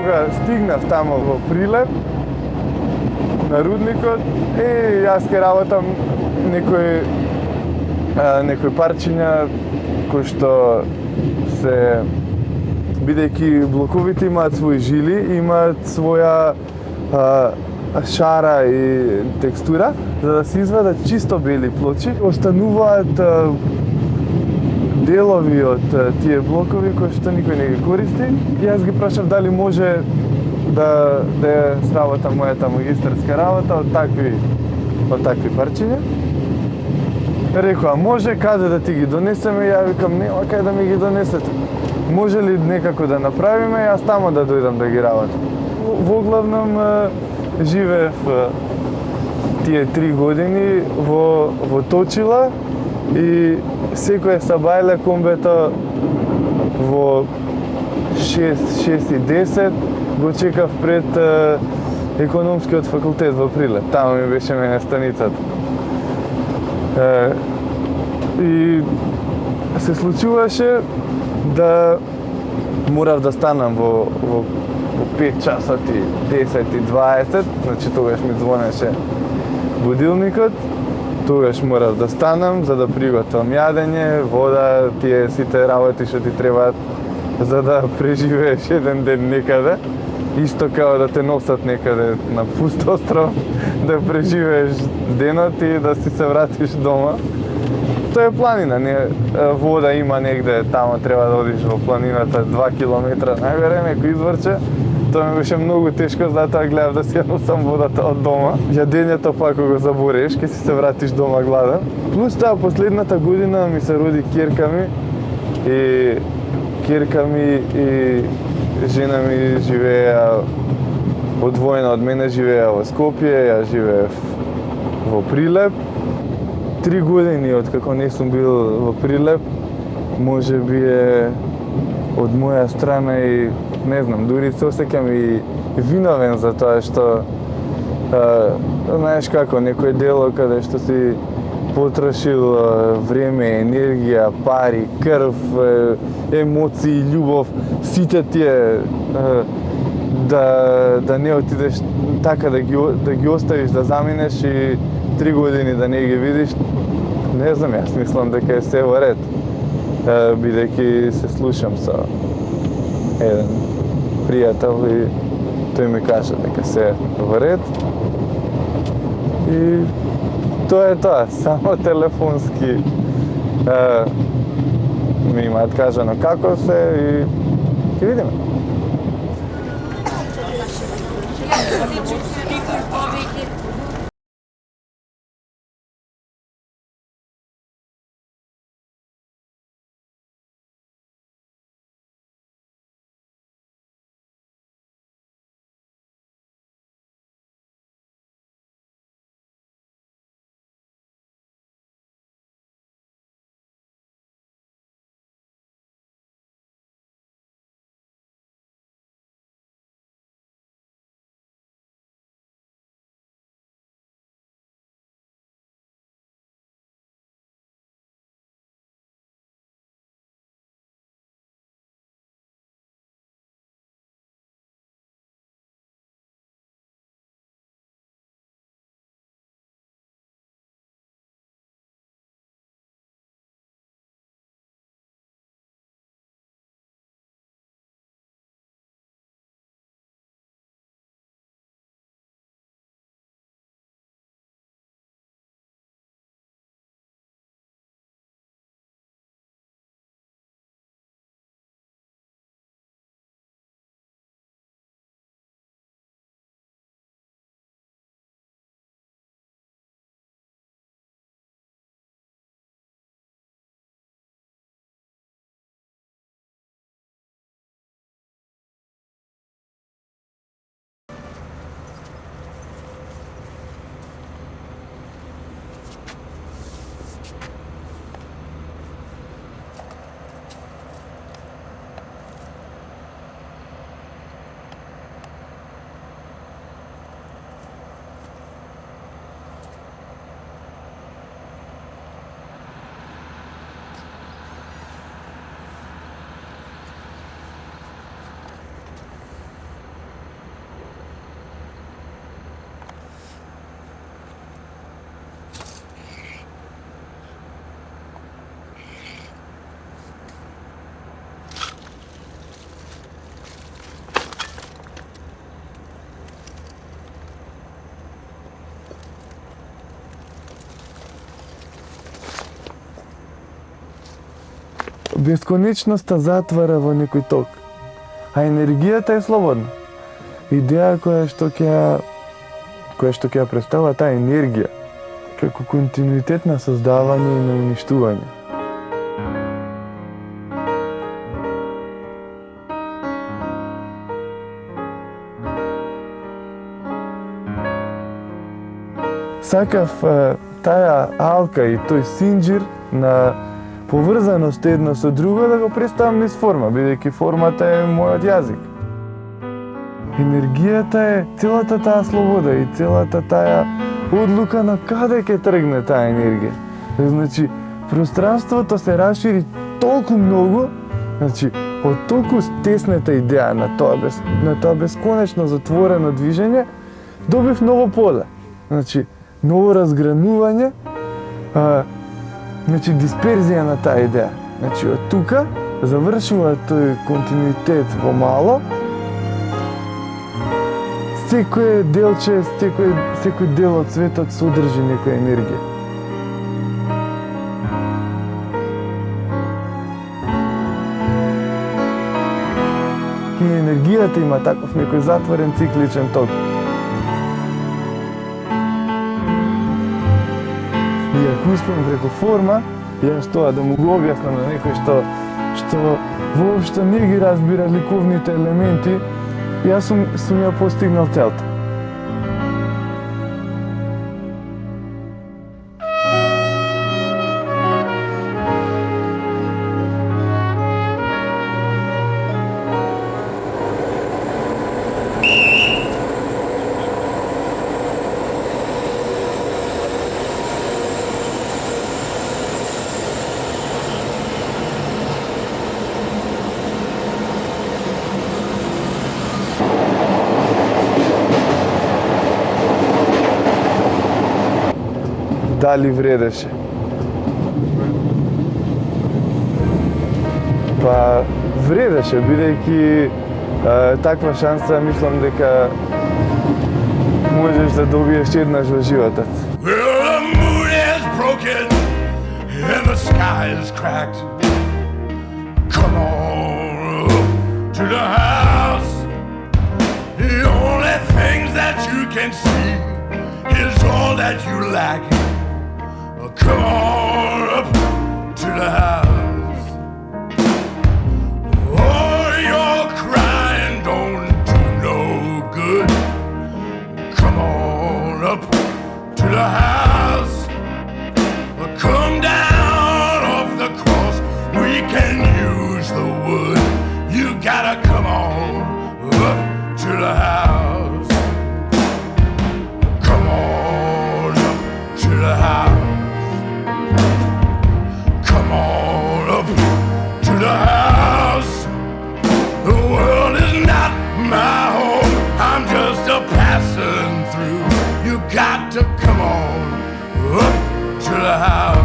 Кога стигнав тамо во Прилеп, на рудникот, јас ке работам некои парчиња кои што се, бидејќи блоковите имаат своји жили, имаат своја шара и текстура, за да се извадат чисто бели плочи, остануваат делови од тие блокови кои што никој не ги користи. Јас ги прашав дали може да сработам мојата магистарска работа од такви парчиња. Рекоа, може, каде да ти ги донесеме? Ја викам, нема кај да ми ги донесете. Може ли некако да направиме, јас тамо да дојдам да ги работам. Во главном живеев тие 3 години во Точила и секој сабајле комбето во 6:10 го чекав пред економскиот факултет во Прилеп. Тамо ми беше мене станицата. И се случуваше да морав да станам во 5 часот и 10 и 20, значи тогаш ми звонеше будилникот. Тогаш морав да станам за да приготвам јадење, вода, тие сите работи што ти требаат за да преживееш еден ден некаде. Исто као да те носат некаде на пуст остров, да преживееш денот и да си се вратиш дома. Тоа е планина, вода има негде, тамо треба да одиш во планината 2 километра највере, некој изврче. Тоа ми беше многу тешко, затоа гледав да си ја носам водата од дома. Јадењето па ако го забореш, ќе си се вратиш дома гладен. Плюс тоа, последната година ми се роди ќерка ми и жена ми живееја одвоена од мене, живееја во Скопје, ја живеев во Прилеп. 3 години од како не сум бил во Прилеп, може би е од моја страна и не знам, дури се осеќам и виновен за тоа што знаеш како некој дело каде што си потрошил време, енергија, пари, крв, емоции, љубов, сите тие да не отидеш така да ги оставиш да заминеш и 3 години да не ги видиш. Не знам, јас мислам дека е се во ред, бидејќи се слушам со еден пријател и тој ми кажа дека се е во ред. И тоа е тоа, само телефонски ми имаат кажано како се и ќе видиме. бесконечноста затвара во некој ток, а енергијата е слободна. Идеја која што ќе ја представува таа енергија како континуитет на создавање и на уништување. Сакав таа алка и тој синџир на поврзаност едно со друго да го представам низ форма, бидејќи формата е мојот јазик. Енергијата е целата таа слобода и целата таа одлука на каде ќе тргне таа енергија. Значи, пространството се расшири толку многу, значи, од толку тесната идеја на тоа бесконечно затворено движење, добив ново поле. Значи, ново разгранување, значи дисперзија на таа идеја. Значи, од тука завршува тој континуитет во мало. Секој делче, секој дел од светот содржи некоја енергија. И енергијата има таков некој затворен цикличен ток. И ако успеам преку форма, јас тоа да му го објаснам на некој што воопшто не ги разбира ликовните елементи, јас сум ја постигнал целта. Дали вредеше? Па вредеше, бидејќи таква шанса мислам дека можеш да добиеш еднаш во животот. Well, the moon is broken and the sky is cracked. Come on up to the house. The only things that you can see is all that you lack. Come on up to the house. Oh, your crying don't do no good. Come on up to the house. Come down off the cross. We can use the wood. You gotta come on up to the house. Come on up to the house. Come on up to the house. The world is not my home. I'm just a passing through. You got to come on up to the house.